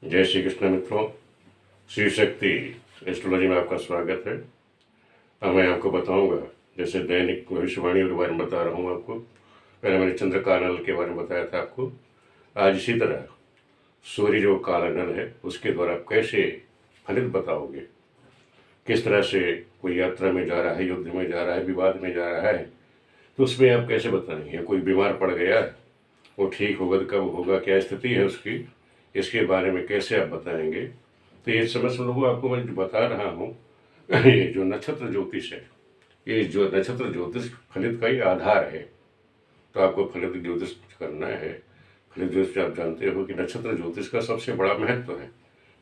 जय श्री कृष्ण मित्रों, श्री शक्ति एस्ट्रोलॉजी में आपका स्वागत है। अब मैं आपको बताऊंगा, जैसे दैनिक भविष्यवाणियों के बारे में बता रहा हूँ आपको। पहले मैंने चंद्र कानल के बारे में बताया था आपको। आज इसी तरह सूर्य जो कालनल है उसके द्वारा आप कैसे फलित बताओगे, किस तरह से कोई यात्रा में जा रहा है, युद्ध में जा रहा है, विवाद में जा रहा है, तो उसमें आप कैसे बताएंगे। कोई बीमार पड़ गया, वो ठीक होगा तो कब होगा, क्या स्थिति है उसकी, इसके बारे में कैसे आप बताएंगे। तो ये समझ लो, आपको मैं जो बता रहा हूँ ये जो नक्षत्र ज्योतिष है, ये जो नक्षत्र ज्योतिष फलित का ही आधार है। तो आपको फलित ज्योतिष करना है। फलित ज्योतिष आप जानते हो कि नक्षत्र ज्योतिष का सबसे बड़ा महत्व है।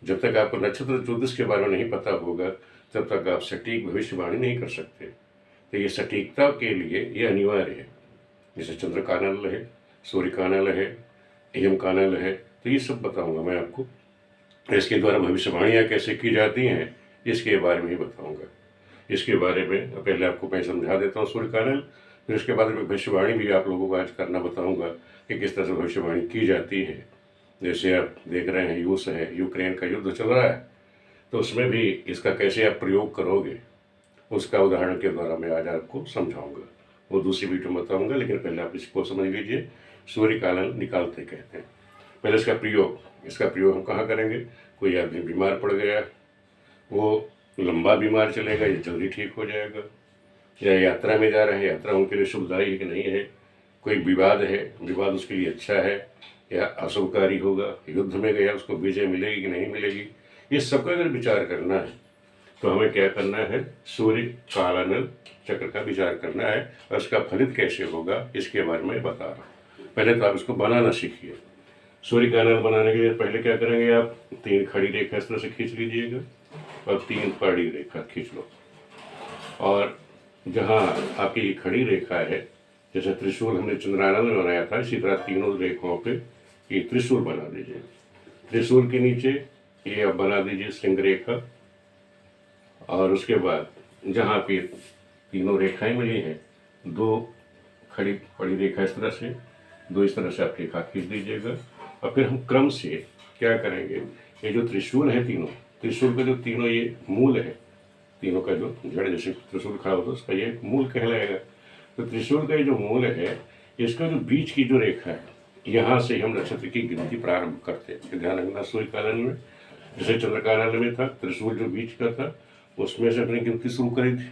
जब तक आपको नक्षत्र ज्योतिष के बारे में नहीं पता होगा तब तक आप सटीक भविष्यवाणी नहीं कर सकते। तो ये सटीकता के लिए ये अनिवार्य है। जैसे चंद्र का नल है, सूर्य का नल है, यम का नल है, तो ये सब बताऊंगा मैं आपको। इसके द्वारा भविष्यवाणियाँ कैसे की जाती हैं इसके बारे में ही बताऊंगा। इसके बारे में पहले आपको मैं समझा देता हूँ सूर्य का नल, फिर उसके बाद में भविष्यवाणी भी आप लोगों को आज करना बताऊंगा कि किस तरह से भविष्यवाणी की जाती है। जैसे आप देख रहे हैं रूस है, यूक्रेन का युद्ध चल रहा है, तो उसमें भी इसका कैसे आप प्रयोग करोगे उसका उदाहरण के द्वारा मैं आज आपको समझाऊंगा। वो दूसरी वीडियो में बताऊंगा, लेकिन पहले आप इसको समझ लीजिए। सूर्य का नल निकालते कहते हैं। पहले इसका प्रयोग हम कहाँ करेंगे। कोई आदमी बीमार पड़ गया, वो लंबा बीमार चलेगा या जल्दी ठीक हो जाएगा, या यात्रा में जा रहे हैं, यात्रा उनके लिए शुभदायी है कि नहीं है, कोई विवाद है, विवाद उसके लिए अच्छा है या अशुभकारी होगा, युद्ध में गया उसको विजय मिलेगी कि नहीं मिलेगी, ये सबका अगर विचार करना है तो हमें क्या करना है, सूर्य कालानल चक्र का विचार करना है। और उसका फलित कैसे होगा इसके बारे में बता रहा हूँ। पहले तो आप इसको बनाना सीखिए। सूर्य का नल बनाने के लिए पहले क्या करेंगे, आप 3 खड़ी रेखा इस तरह से खींच लीजिएगा और 3 पहाड़ी रेखा खींच लो। और जहाँ आपकी खड़ी रेखा है, जैसे त्रिशूल हमने चंद्रानल में बनाया था, इसी तरह तीनों रेखाओं पे ये त्रिशूल बना दीजिए। त्रिशूल के नीचे ये आप बना दीजिए सिंह रेखा। और उसके बाद जहाँ पे तीनों रेखाएं मिली हैं, 2 खड़ी बड़ी रेखा इस तरह से, 2 इस तरह से आप रेखा खींच दीजिएगा। और फिर हम क्रम से क्या करेंगे, ये जो त्रिशूल है, त्रिशूल का जो तीनों ये मूल है, तीनों का जो जड़, जैसे त्रिशूल खड़ा होता है उसका ये मूल कहलाएगा। तो त्रिशूल का ये जो मूल है, इसका जो बीच की जो रेखा है, यहाँ से हम नक्षत्र की गिनती प्रारंभ करते हैं। ध्यान रखना, सूर्य कालन में जैसे चंद्र कालन में था, त्रिशूल जो बीच का था उसमें से अपनी गिनती शुरू करी थी।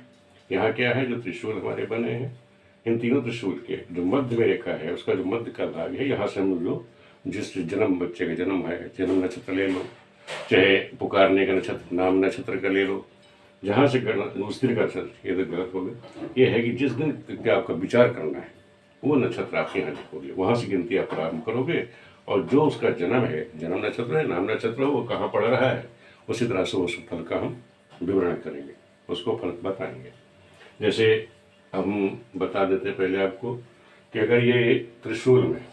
यहाँ क्या है, जो त्रिशूल हमारे बने हैं, इन तीनों त्रिशूल के जो मध्य में रेखा है, उसका जो मध्य का भाग है, यहाँ से हम जो जिस जन्म बच्चे का जन्म है, जन्म नक्षत्र ले लो, चाहे पुकारने का नक्षत्र, नाम नक्षत्र का ले लो, जहाँ से उस दिन का नक्षत्र, ये तो गलत हो गया। ये है कि जिस दिन का आपका विचार करना है वो नक्षत्र आप यहाँ लिखोगे, वहाँ से गिनती आप प्रारंभ करोगे। और जो उसका जन्म है, जन्म नक्षत्र है, नाम नक्षत्र है, वो कहाँ पड़ रहा है, उसी तरह से उस फल का हम विवरण करेंगे, उसको फल बताएंगे। जैसे हम बता देते पहले आपको कि अगर ये त्रिशूल में,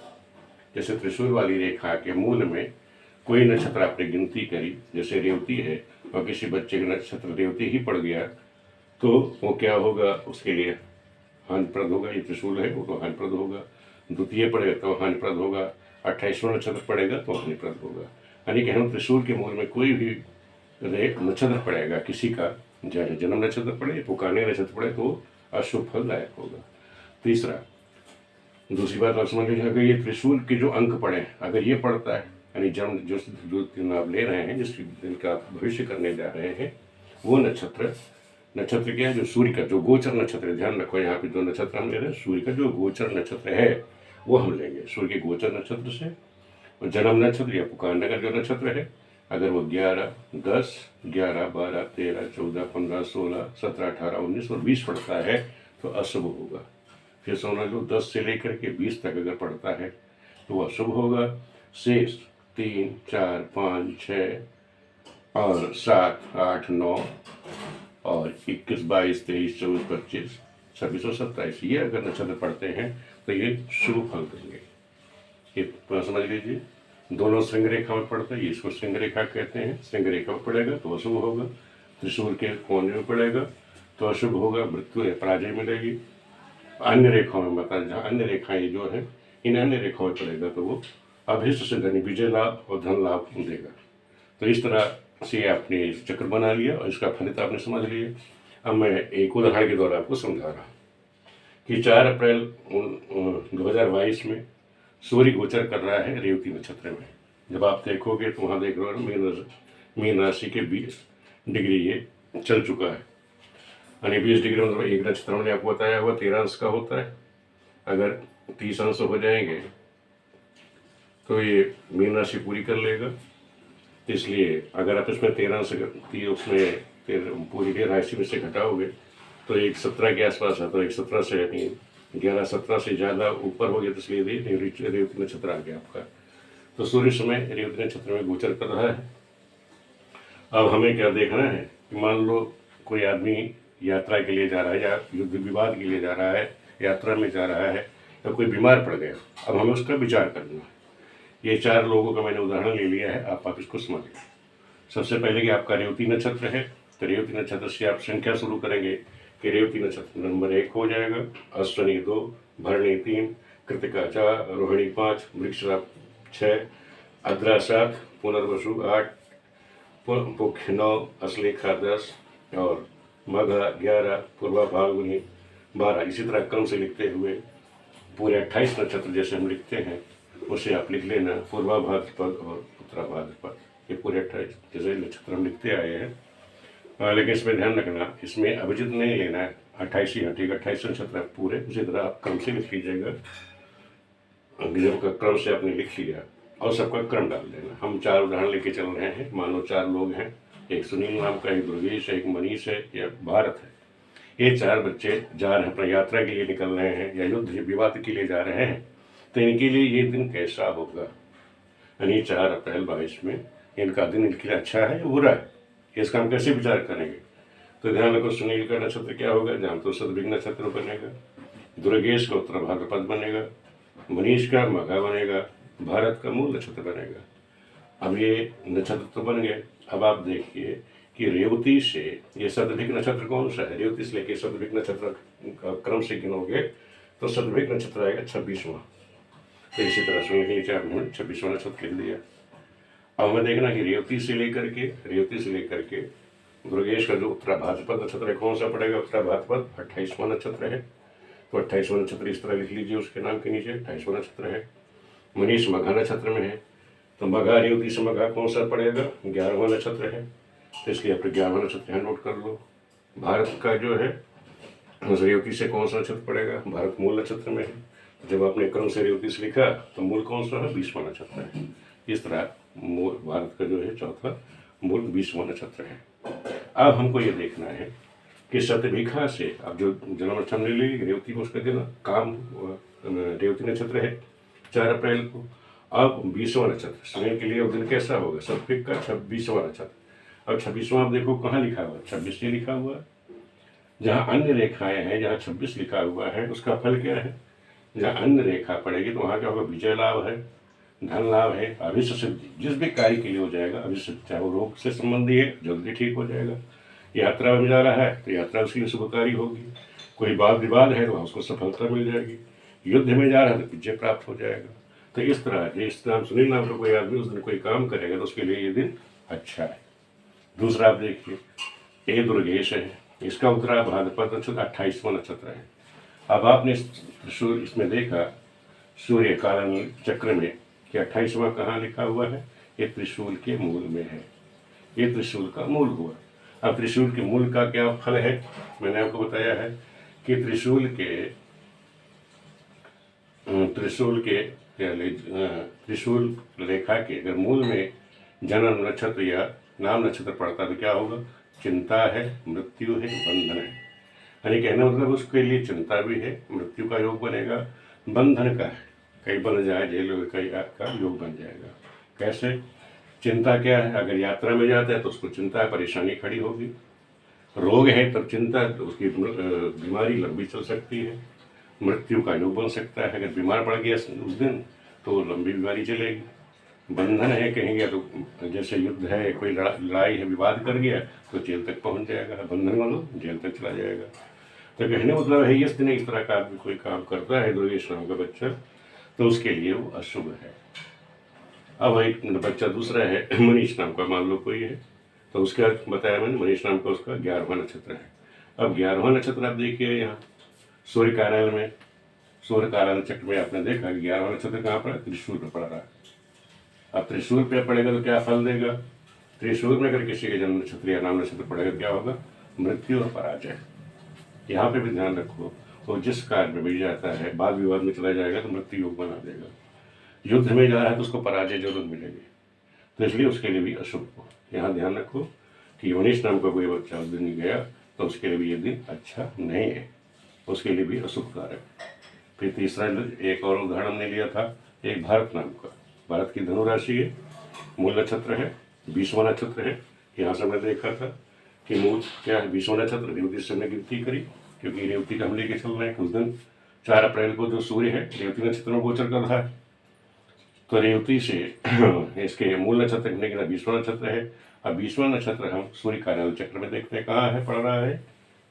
जैसे त्रिशूल वाली रेखा के मूल में कोई नक्षत्र आपने गिनती करी, जैसे रेवती है, और किसी बच्चे का नक्षत्र रेवती ही पड़ गया, तो वो क्या होगा, उसके लिए हानिप्रद होगा। ये त्रिशूल है वो तो हानिप्रद होगा। द्वितीय पड़ेगा तो हानिप्रद होगा। 28वां नक्षत्र पड़ेगा तो हानिप्रद होगा। यानी कि हम त्रिशूल के मूल में कोई भी नक्षत्र पड़ेगा किसी का, चाहे जन्म नक्षत्र पड़े, पुकारने नक्षत्र पड़े, तो अशुभ फलदायक होगा। तीसरा, दूसरी बात आप समझ लीजिए, अगर ये त्रिशूल के जो अंक पड़े, अगर ये पड़ता है, यानी जन्म जो दिन आप ले रहे हैं, जिस दिन का आप भविष्य करने जा रहे हैं, वो नक्षत्र क्या है, जो सूर्य का जो गोचर नक्षत्र है। ध्यान रखो, यहाँ पे 2 नक्षत्र हम ले रहे हैं, सूर्य का जो गोचर नक्षत्र है वो हम लेंगे। सूर्य के गोचर नक्षत्र से और जन्म नक्षत्र या पुकारने का जो नक्षत्र है, अगर वो 11, 10, 11, 12, 13, 14, 15, 16, 17, 18, 19 और 20 पड़ता है तो अशुभ होगा। फिर समझ लो 10 से लेकर के 20 तक अगर पड़ता है तो वो अशुभ होगा। शेष 3, 4, 5, 6 और 7, 8, 9 और 21, 22, 23, 24, 25, 26 और 27, ये अगर नक्षत्र पढ़ते हैं तो ये शुभ फल देंगे। ये समझ लीजिए, दोनों सिंह रेखा में पड़ता है, इसको सिंह रेखा कहते हैं। सिंह रेखा में पड़ेगा तो अशुभ होगा। त्रिशूल के कोने में पड़ेगा तो अशुभ होगा, मृत्यु या पराजय मिलेगी। अन्य रेखाओं में बता, जहाँ अन्य रेखाएं जो है, इन अन्य रेखाओं में पड़ेगा तो वो अभिष्ट से धनी विजय लाभ और धन लाभ देगा। तो इस तरह से आपने चक्र बना लिया और इसका फलित आपने समझ लिया। अब मैं एक उदाहरण के द्वारा आपको समझा रहा कि 4 अप्रैल 2022 में सूर्य गोचर कर रहा है रेवती नक्षत्र में। जब आप देखोगे तो वहाँ देख रहे हो मीन राशि के 20 डिग्री ये चल चुका है, यानी 20 डिग्री मतलब एक नक्षत्र मैंने आपको बताया हुआ 13 अंश का होता है। अगर 30 अंश हो जाएंगे तो ये मीन राशि पूरी कर लेगा। इसलिए अगर आप इसमें 13 अंश उसमें पूरी के राशि में से घटाओगे तो एक 17 के आसपास है, तो एक 17 से यानी 11-17 से ज़्यादा ऊपर हो गया, तो इसलिए रेवती नक्षत्र आ गया आपका। तो सूर्य समय रेवती नक्षत्र में गोचर कर रहा है। अब हमें क्या देखना है कि मान लो कोई आदमी यात्रा के लिए जा रहा है या युद्ध विवाद के लिए जा रहा है, यात्रा में जा रहा है, या कोई बीमार पड़ गया, अब हमें उसका विचार करना है। ये 4 लोगों का मैंने उदाहरण ले लिया है, आप इसको समझ लें। सबसे पहले कि आपका रेवती नक्षत्र है, तो रेवती नक्षत्र से आप संख्या शुरू करेंगे कि रेवती नक्षत्र नंबर 1 हो जाएगा, अश्विनी 2, भरणी 3, कृतिका 4, रोहिणी 5, वृषभ 6, आद्रा 7, पुनर्वसु 8, पुष्य 9, अश्लेषा 10 और मघा 11, पूर्वा फाल्गुनी 12। इसी तरह क्रम से लिखते हुए पूरे 28 नक्षत्र जैसे हम लिखते हैं उसे आप लिख लेना, पूर्वा भाद्रपद और उत्तरा भाद्रपद, ये पूरे 28 जैसे नक्षत्र हम लिखते आए हैं। लेकिन इसमें ध्यान रखना, इसमें अभिजित नहीं लेना है, 28 ही हटेगा, 28 नक्षत्र पूरे उसी तरह आप क्रम से लिख लीजिएगा। जब का क्रम से आपने लिख लिया और सबका क्रम डाल देना। हम 4 उदाहरण लेके चल रहे हैं। मान लो 4 लोग हैं, एक सुनील नाम का, एक दुर्गेश है, एक मनीष है, या भारत है। ये 4 बच्चे जा रहे हैं, अपनी यात्रा के लिए निकल रहे हैं या युद्ध विवाद के लिए जा रहे हैं, तो इनके लिए ये दिन कैसा होगा, यानी 4 अप्रैल 22 में इनका दिन इनके लिए अच्छा है या बुरा है, इसका हम कैसे विचार करेंगे। तो ध्यान रखो, सुनील का नक्षत्र क्या होगा, जहाँ तो सदभिघ्न नक्षत्र बनेगा, दुर्गेश का उत्तर भाद्रपद बनेगा, मनीष का मघा बनेगा, भारत का मूल नक्षत्र बनेगा। अब ये नक्षत्र तो बन गए। अब आप देखिए कि रेवती से ये सदभिघ्न नक्षत्र कौन सा है, रेवती से लेके सदभिघ्न नक्षत्र का क्रम से गिनोगे तो सदभिघ्न नक्षत्र आएगा 26वां। तो इसी तरह सुन के नीचे आपने 26वां नक्षत्र लिख दिया। अब हमें देखना कि रेवती से लेकर के दुर्गेश का जो उत्तरा भाद्रपद नक्षत्र है कौन सा पड़ेगा, उत्तरा भाद्रपद 28वां नक्षत्र है। तो 28वां नक्षत्र इस तरह लिख लीजिए, उसके नाम के नीचे 28वां नक्षत्र है। मनीष मघा नक्षत्र में है, तो मघा रेवती से मघा कौन सा पड़ेगा, 11वां नक्षत्र है, तो इसलिए आप 11वां नक्षत्र यहाँ नोट कर लो। भारत का जो है रेवती से कौन सा नक्षत्र पड़ेगा, भारत मूल नक्षत्र में है। जब आपने क्रम से रेवती से लिखा तो मूल कौन सा है, 20वां नक्षत्र है। इस तरह भारत का जो है चौथा मूल 20वां नक्षत्र है। अब हमको ये देखना है कि शतभिखा से अब जो जन्माष्टमी ले ली रेवती को, उसका दिन काम रेवती नक्षत्र है 4 अप्रैल को। अब 20वां नक्षत्र समय के लिए वो दिन कैसा होगा, शतभिख का 26वां नक्षत्र। अब 26वां आप देखो कहाँ लिखा हुआ, 26 से लिखा हुआ है। जहाँ अन्य रेखाएं हैं, जहाँ 26 लिखा हुआ है उसका फल क्या है, जहाँ अन्य रेखा पड़ेगी तो वहाँ क्या होगा, विजय लाभ है, धन लाभ है, अभिष्ट सिद्धि, जिस भी कार्य के लिए हो जाएगा अभिष्ट, चाहे वो रोग से संबंधी है जल्दी ठीक हो जाएगा, यात्रा में जा रहा है तो यात्रा उसके लिए शुभकारी होगी, कोई वाद विवाद है तो उसको सफलता मिल जाएगी, युद्ध में जा रहा है तो विजय प्राप्त हो जाएगा। तो इस तरह जिस नाम सुनील नाम का कोई आदमी उस दिन कोई काम करेगा तो उसके लिए ये दिन अच्छा है। दूसरा आप देखिए, ये दुर्गेश है, इसका उत्तरा भाद्रपद नक्षत्र 28वां नक्षत्र है। अब आपने सूर्य इसमें देखा, सूर्य काल चक्र में कि 28वां कहाँ लिखा हुआ है, ये त्रिशूल के मूल में है, ये त्रिशूल का मूल हुआ। अब त्रिशूल के मूल का क्या फल है, मैंने आपको बताया है कि त्रिशूल रेखा के अगर मूल में जन्म नक्षत्र या नाम नक्षत्र पड़ता तो क्या होगा, चिंता है, मृत्यु है, बंधन है। यानी कहने मतलब उसके लिए चिंता भी है, मृत्यु का योग बनेगा, बंधन का है, कहीं बन जाए जेल कहीं का योग बन जाएगा। कैसे, चिंता क्या है, अगर यात्रा में जाता है तो उसको चिंता परेशानी खड़ी होगी, रोग है तब चिंता, तो उसकी बीमारी लंबी चल सकती है, मृत्यु का योग बन सकता है, अगर बीमार पड़ गया उस दिन तो लंबी बीमारी चलेगी। बंधन है, कहीं गया तो जैसे युद्ध है, कोई लड़ाई है, विवाद कर गया तो जेल तक पहुंच जाएगा, बंधन वालों जेल तक चला जाएगा। तो कहने मतलब है इस दिन इस तरह का आदमी कोई काम करता है दुर्गेश नाम का बच्चा तो उसके लिए वो अशुभ है। अब एक बच्चा दूसरा है मनीष नाम का, मान लो कोई है, तो उसका बताया मैंने, मनीष नाम का उसका 11वां नक्षत्र है। अब 11वां नक्षत्र आप देखिए यहाँ सूर्य कार्यालय में, सूर्य कार्यालय चक्र में आपने देखा कि 11वां नक्षत्र कहाँ पड़ा, त्रिशूल पे पड़ रहा है। अब त्रिशूल पे पड़ेगा तो क्या फल देगा, त्रिशूल में अगर किसी के जन्म नक्षत्र या नाम नक्षत्र पड़ेगा क्या होगा, मृत्यु और पराजय। यहाँ पे भी ध्यान रखो, वो जिस कार्य में भी जाता है वाद विवाद में चला जाएगा तो मृत्यु योग बना देगा, युद्ध में जा रहा है तो उसको पराजय जरूर मिलेगी, तो इसलिए उसके लिए भी अशुभ हो। यहाँ ध्यान रखो कि मनीष नाम का कोई बच्चा उस दिन गया तो उसके लिए भी ये दिन अच्छा नहीं है, उसके लिए भी अशुभ कारक। फिर तीसरा एक और उदाहरण हमने लिया था, एक भारत नाम का, भारत की धनु राशि है, मूल नक्षत्र है, 20वां नक्षत्र है। यहाँ से हमने देखा था कि मूल क्या है, 20वां नक्षत्र, रेवती से हमने गिनती करी क्योंकि रेवती का हम लेके चल रहे हैं। उस दिन 4 अप्रैल को जो सूर्य है रेवती नक्षत्र में गोचर कर रहा है, तो रेवती से इसके मूल नक्षत्र लेकिन 20वां नक्षत्र है। अब 20वां नक्षत्र हम सूर्य कार्यालय चक्र में देखते हैं कहाँ है, पड़ रहा है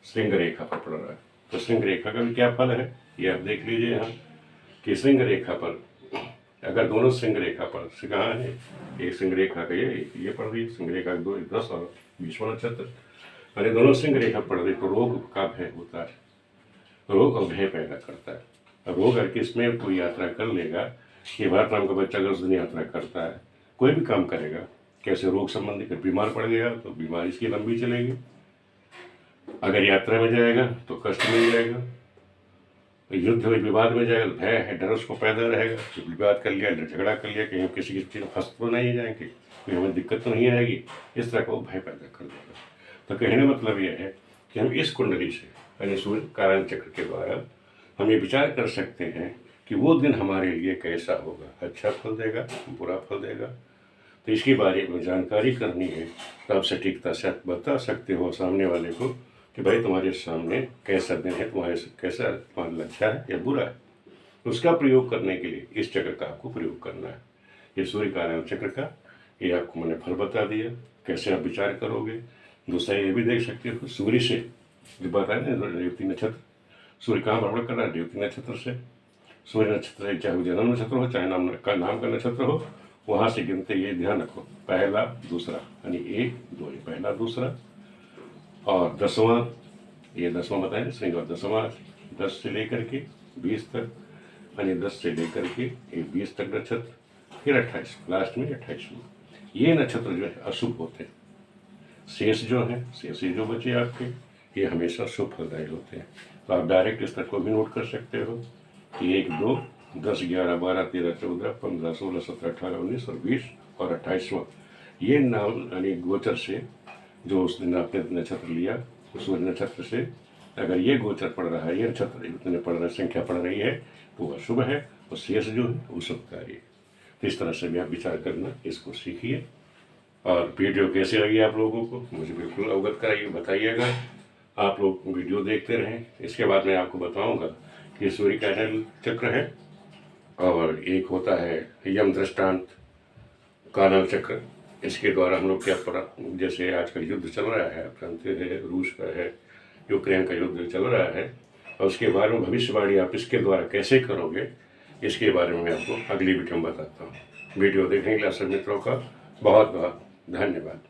श्रृंग रेखा पर पड़ रहा है। तो श्रृंग रेखा का भी क्या फल है ये आप देख लीजिए यहाँ कि श्रृंग रेखा पर अगर दोनों श्रृंग रेखा पर से कहाँ है, एक श्रृंग रेखा का ये पड़ रही है, श्रृंग रेखा 2 10 और 20वां नक्षत्र, अरे दोनों श्रृंग रेखा पड़ रही तो रोग का भय होता है, रोग और भय पैदा करता है। अब रोग अगर किसमें कोई यात्रा कर लेगा, ये भारत नाम का बच्चा अगर उस दिन यात्रा करता है, कोई भी काम करेगा, कैसे रोग संबंधी, अगर बीमार पड़ गया तो बीमारी इसकी लंबी चलेगी, अगर यात्रा में जाएगा तो कष्ट मिल जाएगा, युद्ध में विवाद में जाएगा तो भय है, डर उसको पैदा रहेगा, तो विवाद कर लिया, झगड़ा कर लिया, कहीं हम किसी की चीज़ फंस तो नहीं जाएंगे, कोई हमें दिक्कत तो नहीं आएगी, इस तरह का वो भय पैदा कर देगा। तो कहने का मतलब यह है कि हम इस कुंडली से यानी सूर्य कार्यालय चक्र के द्वारा हम ये विचार कर सकते हैं कि वो दिन हमारे लिए कैसा होगा, अच्छा फल देगा, बुरा फल देगा। तो इसके बारे में जानकारी करनी है तो आप सटीकता से बता सकते हो सामने वाले को कि भाई तुम्हारे सामने कैसा दिन है, तुम्हारे कैसा तुम्हारा अच्छा है या बुरा है। उसका प्रयोग करने के लिए इस चक्र का आपको प्रयोग करना है। ये सूर्य कार्यालय चक्र का ये आपको मैंने फल बता दिया, कैसे आप विचार करोगे। दूसरा ये भी देख सकते हो सूर्य से जो बताया ना रेवती नक्षत्र, सूर्य कहाँ भ्रमण कर रहा है, रेवती नक्षत्र से। सूर्य नक्षत्र से चाहे जन्म नक्षत्र हो चाहे नाम का नक्षत्र हो, वहाँ से गिनते ये ध्यान रखो, पहला दूसरा यानी 1 2 पहला दूसरा, और 10वां ये 10वां बताया ना श्रृंग, 10वां 10 से लेकर के 20 तक यानी 10 से लेकर के 20 तक नक्षत्र, फिर 28 लास्ट में 28वां। ये नक्षत्र जो है अशुभ होते हैं, शेष जो है शेष जो बचे आपके ये हमेशा शुभ फलदायी होते हैं। तो आप डायरेक्ट इस तक को भी नोट कर सकते हो कि 1 2 10 11 12 13 14 15 16 17 18 19 और 20 और 28वां ये नाम यानी गोचर से जो उस दिन आपने नक्षत्र लिया उस सूर्य नक्षत्र से अगर ये गोचर पड़ रहा है, ये नक्षत्र इतने पड़ रहा है, संख्या पड़ रही है तो वह शुभ है और शेष जो है वो शुभकारी है। तो इस तरह से भी आप विचार करना, इसको सीखिए। और वीडियो कैसी लगी आप लोगों को मुझे बिल्कुल अवगत कराइए, बताइएगा। आप लोग वीडियो देखते रहें। इसके बाद मैं आपको बताऊंगा कि सूर्य कार्यालय चक्र है और एक होता है यम दृष्टांत कानल चक्र। इसके द्वारा हम लोग क्या पढ़ा, जैसे आजकल युद्ध चल रहा है, आप जानते हैं रूस का है, यूक्रेन का युद्ध चल रहा है, और उसके बारे में भविष्यवाणी आप इसके द्वारा कैसे करोगे, इसके बारे में मैं आपको अगली वीडियो में बताता हूँ। वीडियो देखने के लिए सब मित्रों का बहुत बहुत धन्यवाद।